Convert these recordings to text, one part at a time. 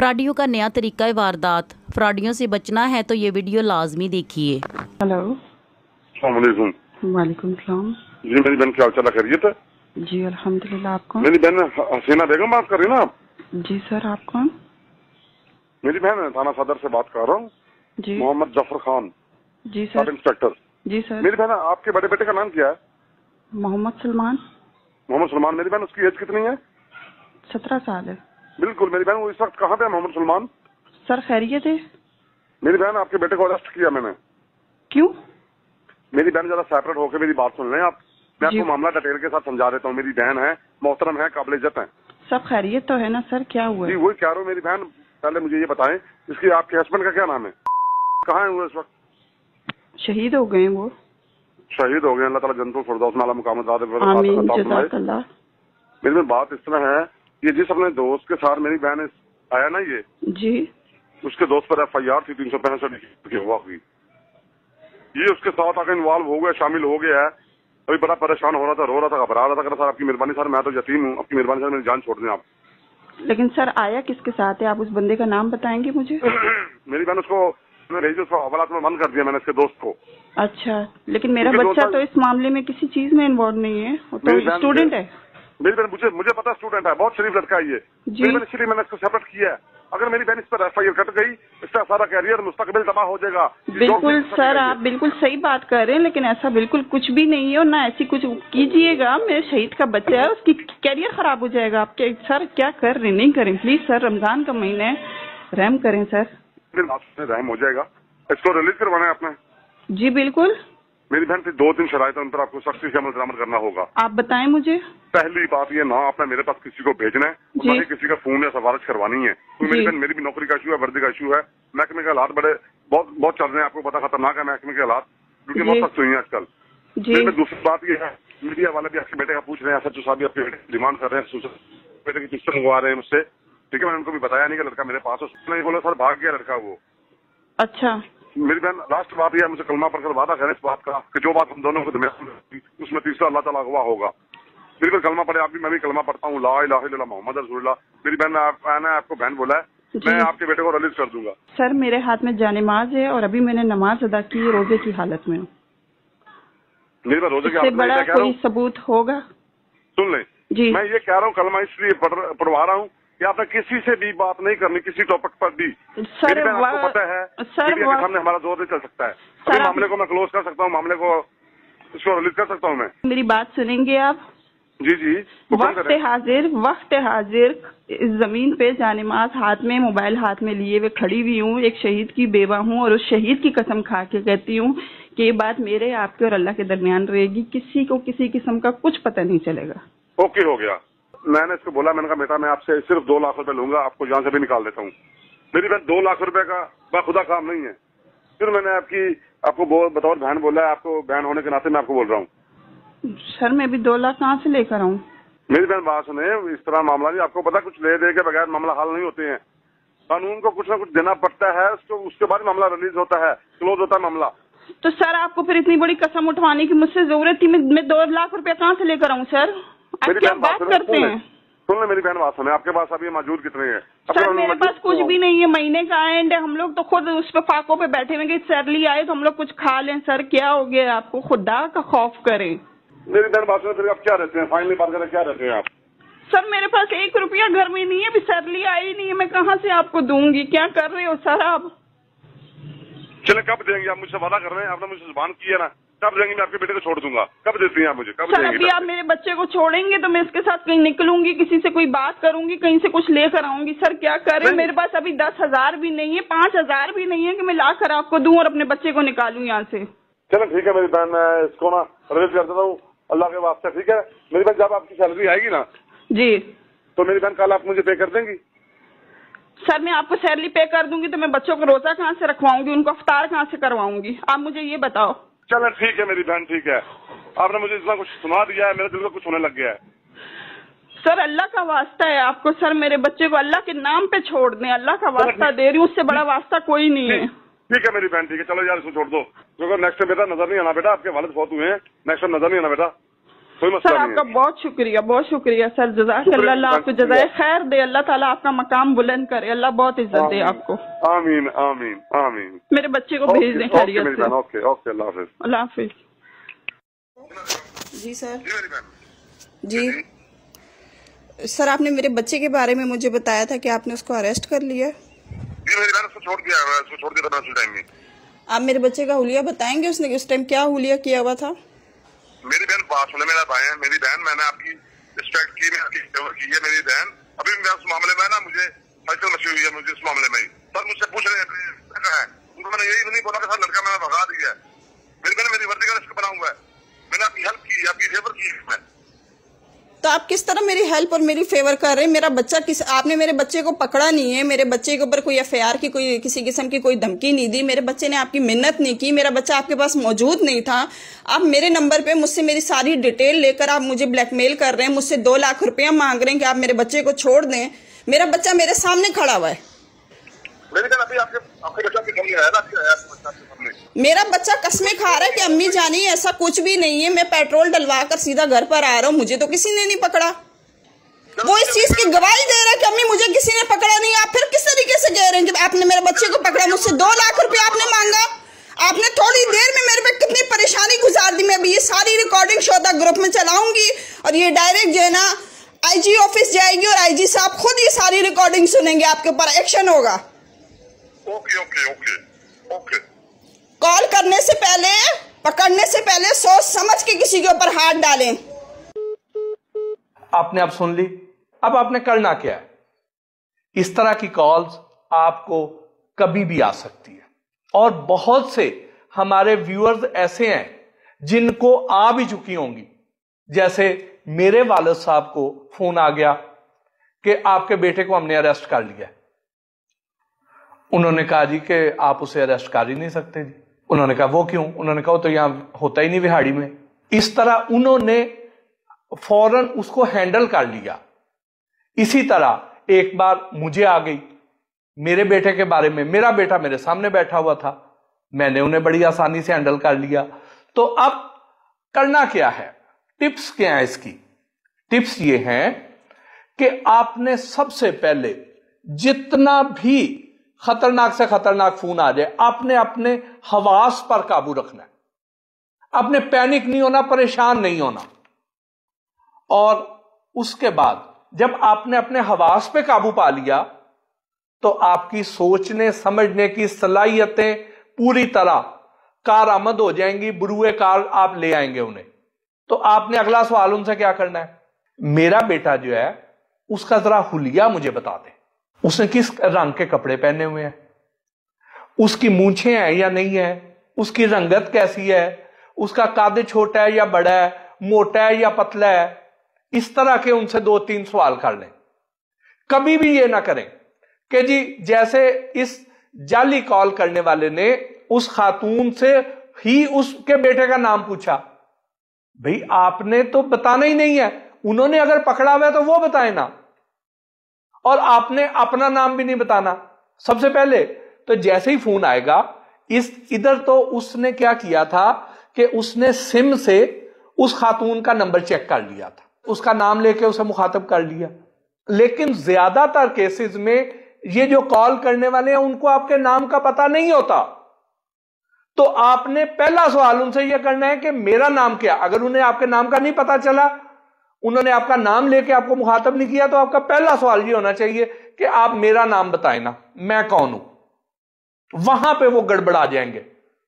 फ्राडियों का नया तरीका है वारदात। फ्राडियों से बचना है तो ये वीडियो लाजमी देखिए। हेलो। अस्सलामुअलैकुम। वालेकुम सलाम। जी मेरी बहन क्या हाल चाल खैरियत है? जी अल्हम्दुलिल्लाह। आप कौन? मेरी बहन हसीना बेगम बात कर रही है ना आप? जी सर, आप कौन? मेरी बहन थाना सदर से बात कर रहा हूँ। जी मोहम्मद जफर खान, जी सब सर। इंस्पेक्टर। जी सर। मेरी बहन आपके बड़े बेटे का नाम क्या है? मोहम्मद सलमान। मोहम्मद सलमान। मेरी बहन उसकी एज कितनी है? 17 साल है। बिल्कुल। मेरी बहन वो इस वक्त कहाँ पे है मोहम्मद सलमान? सर खैरियत है? मेरी बहन आपके बेटे को अरेस्ट किया मैंने। क्यों? मेरी बहन जरा सेपरेट होकर मेरी बात सुन लें आप। मैं जी। आपको मामला डिटेल के साथ समझा देता हूँ। मेरी बहन है, मोहतरम है, काबिल इज्जत है। सब खैरियत तो है ना सर? क्या हुआ जी है? वही कह रहा हूँ। मेरी बहन पहले मुझे ये बताएं, इसकी आपके हस्बैंड का क्या नाम है? कहाँ है वो इस वक्त? शहीद हो गए वो। शहीद हो गए। अल्लाह ताला जन्नतुल फिरदौस में आला मुकाम आमीन जज़ाकल्लाह। मेरी में बात इस तरह है, ये जिस अपने दोस्त के साथ मेरी बहन आया ना, ये जी उसके दोस्त पर FIR थी 365 की हुआ हुई। ये उसके साथ आकर इन्वॉल्व हो गया, शामिल हो गया है। अभी बड़ा परेशान हो रहा था, रो रहा था, घबरा रहा था। सर आपकी मेहरबानी सर, मैं तो यतीम हूँ, आपकी मेहरबानी सर मेरी जान छोड़ दें आप। लेकिन सर आया किसके साथ है? आप उस बंदे का नाम बताएंगे मुझे? मेरी बहन उसको भेजी, उसको हवालात में बंद कर दिया मैंने इसके दोस्त को। अच्छा, लेकिन मेरा बच्चा तो इस मामले में किसी चीज में इन्वॉल्व नहीं है, वो तो स्टूडेंट है। मेरी बहन मुझे पता स्टूडेंट है, बहुत शरीफ लड़का है ये। मेरी बहन इसलिए मैंने इसको सेपरेट किया है। अगर मेरी बहन इस पर FIR कट गई, इसका सारा कैरियर मुस्तकबिल तबाह हो जाएगा। बिल्कुल सर, आप बिल्कुल सही बात कर रहे हैं, लेकिन ऐसा बिल्कुल कुछ भी नहीं है और ना ऐसी कुछ कीजिएगा। मेरे शहीद का बच्चा है, उसकी कैरियर खराब हो जाएगा। आप सर क्या कर रहे हैं? नहीं करें प्लीज सर, रमजान का महीना है, रहम करें सर। रहम हो जाएगा। इसको रिलीज करवाना है आपने? जी बिल्कुल। मेरी बहन से 2-3 शराइत उन पर आपको सख्ती से अमल दरामद करना होगा। आप बताएं मुझे। पहली बात ये, ना आपने मेरे पास किसी को भेजना है, ना ही किसी का फोन या सिफारिश करवानी है। तो मेरी बहन, मेरी भी नौकरी का इशू है, वर्दी का इशू है। महकमे के हालात बहुत चल रहे हैं, आपको पता खतरनाक है महकमे के हालात। ड्यूटी बहुत सख्त हुई है आजकल। मेरी दूसरी बात ये है, मीडिया वाले भी आपके बेटे का पूछ रहे हैं, SHO साहब भी आपके बेटे की डिमांड कर रहे हैं, बेटे की पिक्चर मंगवा रहे हैं मुझसे। ठीक है, मैंने उनको भी बताया नहीं कि लड़का मेरे पास है। बोला सर भाग गया लड़का वो। अच्छा। मेरी बहन लास्ट बात यह है, मुझे कलमा पढ़कर वादा करें इस बात का कि जो बात हम दोनों को उसमें तीसरा अल्लाह ताला गवाह होगा। मेरी बहन कलमा पढ़े, आप भी, मैं भी कलमा पढ़ता हूँ, ला इलाहा इल्लल्लाह मोहम्मद रसूलुल्लाह। मेरी बहन आपको बहन बोला है, मैं आपके बेटे को रिलीज कर दूंगा। सर मेरे हाथ में जानिमाज है और अभी मैंने नमाज अदा की है, रोजे की हालत में हूँ। मेरी बहन रोजे की हालत में बड़ा कोई सबूत होगा? सुन लें जी, मैं ये कह रहा हूँ, कलमा इसलिए पढ़वा रहा हूँ कि आपने किसी से भी बात नहीं करनी, किसी टॉपिक पर भी। सर आपको पता है मीडिया के सामने हमारा जोर नहीं चल सकता है। अभी मामले को मैं क्लोज कर सकता हूँ, मामले को इसको रिलीज कर सकता हूँ मैं। मेरी बात सुनेंगे आप? जी जी। वक्त हाजिर इस जमीन पे जानिमाज हाथ में, मोबाइल हाथ में लिए हुए खड़ी हुई हूँ। एक शहीद की बेवा हूँ और उस शहीद की कसम खा के कहती हूँ कि ये बात मेरे, आपके और अल्लाह के दरमियान रहेगी। किसी को किसी किस्म का कुछ पता नहीं चलेगा। ओके हो गया। मैंने इसको बोला, मैंने कहा बेटा मैं आपसे सिर्फ 2 लाख रुपए लूंगा, आपको यहाँ से भी निकाल देता हूँ। मेरी बहन 2 लाख रुपए का बाखुदा काम नहीं है। फिर मैंने आपको बतौर बहन बोला है, आपको बहन होने के नाते मैं आपको बोल रहा हूँ। सर मैं भी 2 लाख कहाँ से लेकर आऊँ? मेरी बहन बात सुने, इस तरह मामला नहीं, आपको पता कुछ ले दे के बगैर मामला हल नहीं होते हैं। कानून को कुछ ना कुछ देना पड़ता है, उसके बाद मामला रिलीज होता है, क्लोज होता है मामला। तो सर आपको फिर इतनी बड़ी कसम उठवाने की मुझसे जरूरत थी? मैं 2 लाख रुपया कहाँ से लेकर आऊँ सर? आप क्या बात करते हैं? सुन ले मेरी बहन बात सुने, आपके पास अभी मौजूद कितने हैं? सर मेरे पास कुछ भी नहीं है, महीने का एंड है, हम लोग तो खुद उस पे फाकों पे बैठे हुए कि सैलरी आए तो हम लोग कुछ खा लें। सर क्या हो गया आपको? खुदा का खौफ करें। मेरी बहन बात सुने, फिर आप क्या रहते हैं? फाइनली बात करें, क्या रहते हैं आप? सर मेरे पास 1 रुपया घर में नहीं है, अभी सैलरी आई नहीं है, मैं कहाँ से आपको दूंगी? क्या कर रहे हो सर आप? चले कब देंगे? आप मुझसे वादा कर रहे हैं, आपने मुझसे जुबान की है ना, कब देंगे? मैं आपके बेटे को छोड़ दूंगा। कब देती हैं आप मुझे? कब सर अभी आप मेरे बच्चे को छोड़ेंगे तो मैं इसके साथ कहीं निकलूंगी, किसी से कोई बात करूंगी, कहीं से कुछ लेकर आऊंगी। सर क्या करें? मेरे पास अभी 10,000 भी नहीं है, 5,000 भी नहीं है कि मैं लाकर आपको दूं और अपने बच्चे को निकालूं यहाँ से। चलो ठीक है मेरी बहन, मैं इसको ना रिलीज कर देता हूँ अल्लाह के वास्ते। ठीक है मेरी बहन, जब आपकी सैलरी आएगी ना जी, तो मेरी बहन कल आप मुझे पे कर देंगी? सर मैं आपको सैलरी पे कर दूंगी तो मैं बच्चों को रोजा कहाँ से रखवाऊंगी, उनको अफ्तार कहाँ से करवाऊंगी? आप मुझे ये बताओ। चलो ठीक है मेरी बहन, ठीक है। आपने मुझे इतना कुछ सुना दिया है, मेरे दिल को कुछ होने लग गया है। सर अल्लाह का वास्ता है आपको, सर मेरे बच्चे को अल्लाह के नाम पे छोड़ दें, अल्लाह का वास्ता दे रही हूँ, उससे बड़ा वास्ता कोई नहीं है। ठीक है मेरी बहन, ठीक है। चलो यार इसको छोड़ दो, क्योंकि नेक्स्ट टाइम बेटा नजर नहीं आना बेटा, आपके वालिद बहुत हुए हैं, नेक्स्ट टाइम नजर नहीं आना बेटा। कोई मसला सर नहीं आपका है। बहुत शुक्रिया सर, जज़ाकल्लाह, अल्लाह आपको जज़ाए खैर दे, अल्लाह ताला आपका मकाम बुलंद करे, अल्लाह बहुत इज्जत दे आपको। आमीन आमीन आमीन। मेरे बच्चे को भेज दें खैरियत से। ओके ओके, अल्लाह हाफिज। अल्लाह हाफिज। जी सर। जी मेरी बहन। जी सर, आपने मेरे बच्चे के बारे में मुझे बताया था कि आपने उसको अरेस्ट कर लिया। जी मेरी बहन, उसको छोड़ दिया है, उसको छोड़ दिया था उसी टाइम में। आप मेरे बच्चे का हुलिया बताएंगे, उसने उस टाइम क्या हुलिया किया हुआ था? मेरी बहन बात सुने, मेरा भाई है, मेरी बहन, मैंने आपकी रिस्पेक्ट की, मैं आपकी फेवर की है मेरी बहन। अभी मैं उस मामले में ना, मुझे हलचल मची हुई है मुझे इस मामले में। सर मुझसे पूछ रहे हैं उनको, मैंने यही नहीं बोला कि सर लड़का मैंने भगा दिया है। मेरी बहन मेरी वर्दी का रिस्क बना हुआ है, मैंने आपकी हेल्प की, आपकी फेवर की है। तो आप किस तरह मेरी हेल्प और मेरी फेवर कर रहे हैं? मेरा बच्चा आपने मेरे बच्चे को पकड़ा नहीं है, मेरे बच्चे के ऊपर कोई एफआईआर की कोई किसी किस्म की कोई धमकी नहीं दी, मेरे बच्चे ने आपकी मिन्नत नहीं की, मेरा बच्चा आपके पास मौजूद नहीं था। आप मेरे नंबर पे मुझसे मेरी सारी डिटेल लेकर आप मुझे ब्लैकमेल कर रहे हैं, मुझसे 2 लाख रुपया मांग रहे हैं कि आप मेरे बच्चे को छोड़ दें। मेरा बच्चा मेरे सामने खड़ा हुआ है। मेरी बहन अभी आपके बच्चा के सामने आया ना, मेरा बच्चा कसमें खा रहा है कि अम्मी जानी ऐसा कुछ भी नहीं है, मैं पेट्रोल डलवा कर सीधा घर पर आ रहा हूँ, मुझे तो किसी ने नहीं पकड़ा। वो इस चीज की गवाही दे रहा है कि अम्मी मुझे किसी ने पकड़ा नहीं। आप फिर किस तरीके से कह रहे हैं कि आपने मेरे बच्चे को पकड़ा? मुझसे 2 लाख रुपया आपने मांगा। आपने थोड़ी देर में मेरे पे कितनी परेशानी गुजार दी। मैं अभी ये सारी रिकॉर्डिंग शोधा ग्रुप में चलाऊंगी और ये डायरेक्ट जो है ना आईजी ऑफिस जाएगी और आईजी साहब खुद ये सारी रिकॉर्डिंग सुनेंगे, आपके ऊपर एक्शन होगा। Okay okay okay okay. Call करने से पहले, पकड़ने से पहले सोच समझ के किसी के ऊपर हाथ डालें। आपने अब सुन ली, अब आपने करना क्या है? इस तरह की कॉल्स आपको कभी भी आ सकती है और बहुत से हमारे व्यूअर्स ऐसे हैं जिनको आ भी चुकी होंगी। जैसे मेरे वालिद साहब को फोन आ गया कि आपके बेटे को हमने अरेस्ट कर लिया। उन्होंने कहा जी कि आप उसे अरेस्ट कर ही नहीं सकते जी। उन्होंने कहा वो क्यों? उन्होंने कहा वो तो यहां होता ही नहीं विहाड़ी में। इस तरह उन्होंने फौरन उसको हैंडल कर लिया। इसी तरह एक बार मुझे आ गई मेरे बेटे के बारे में, मेरा बेटा मेरे सामने बैठा हुआ था, मैंने उन्हें बड़ी आसानी से हैंडल कर लिया। तो अब करना क्या है? टिप्स क्या है इसकी? टिप्स ये हैं कि आपने सबसे पहले जितना भी खतरनाक से खतरनाक फोन आ जाए, आपने अपने हवास पर काबू रखना है। आपने पैनिक नहीं होना, परेशान नहीं होना। और उसके बाद जब आपने अपने हवास पे काबू पा लिया तो आपकी सोचने समझने की सलाहियतें पूरी तरह कारआमद हो जाएंगी, बुरुए कार आप ले आएंगे उन्हें। तो आपने अगला सवाल उनसे क्या करना है? मेरा बेटा जो है उसका जरा हुलिया मुझे बता दे, उसने किस रंग के कपड़े पहने हुए हैं, उसकी मूंछें हैं या नहीं है, उसकी रंगत कैसी है, उसका कद छोटा है या बड़ा है, मोटा है या पतला है। इस तरह के उनसे 2-3 सवाल कर लें। कभी भी ये ना करें कि जी जैसे इस जाली कॉल करने वाले ने उस खातून से ही उसके बेटे का नाम पूछा। भाई आपने तो बताना ही नहीं है, उन्होंने अगर पकड़ा हुआ है तो वो बताए ना, और आपने अपना नाम भी नहीं बताना सबसे पहले। तो जैसे ही फोन आएगा इधर तो उसने क्या किया था कि उसने सिम से उस खातून का नंबर चेक कर लिया था, उसका नाम लेके उसे मुखातब कर लिया। लेकिन ज्यादातर केसेस में ये जो कॉल करने वाले हैं उनको आपके नाम का पता नहीं होता। तो आपने पहला सवाल उनसे यह करना है कि मेरा नाम क्या। अगर उन्हें आपके नाम का नहीं पता चला, उन्होंने आपका नाम लेके आपको मुखातब नहीं किया, तो आपका पहला सवाल ये होना चाहिए कि आप मेरा नाम बताएं ना, मैं कौन हूं। वहां पे वो गड़बड़ा जाएंगे,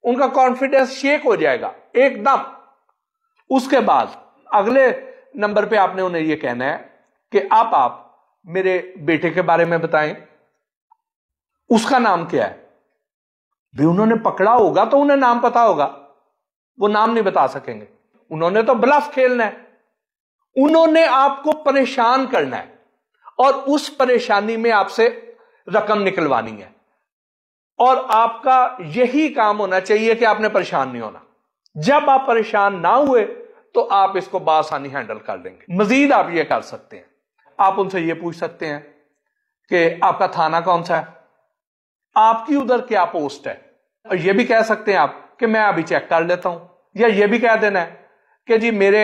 उनका कॉन्फिडेंस शेक हो जाएगा एकदम। उसके बाद अगले नंबर पे आपने उन्हें यह कहना है कि आप मेरे बेटे के बारे में बताएं, उसका नाम क्या है। भी उन्होंने पकड़ा होगा तो उन्हें नाम पता होगा, वो नाम नहीं बता सकेंगे। उन्होंने तो ब्लफ खेलना है, उन्होंने आपको परेशान करना है और उस परेशानी में आपसे रकम निकलवानी है। और आपका यही काम होना चाहिए कि आपने परेशान नहीं होना। जब आप परेशान ना हुए तो आप इसको बआसानी हैंडल कर लेंगे। मजीद आप ये कर सकते हैं, आप उनसे ये पूछ सकते हैं कि आपका थाना कौन सा है, आपकी उधर क्या पोस्ट है। और ये भी कह सकते हैं आप कि मैं अभी चेक कर लेता हूं, या ये भी कह देना है कि जी मेरे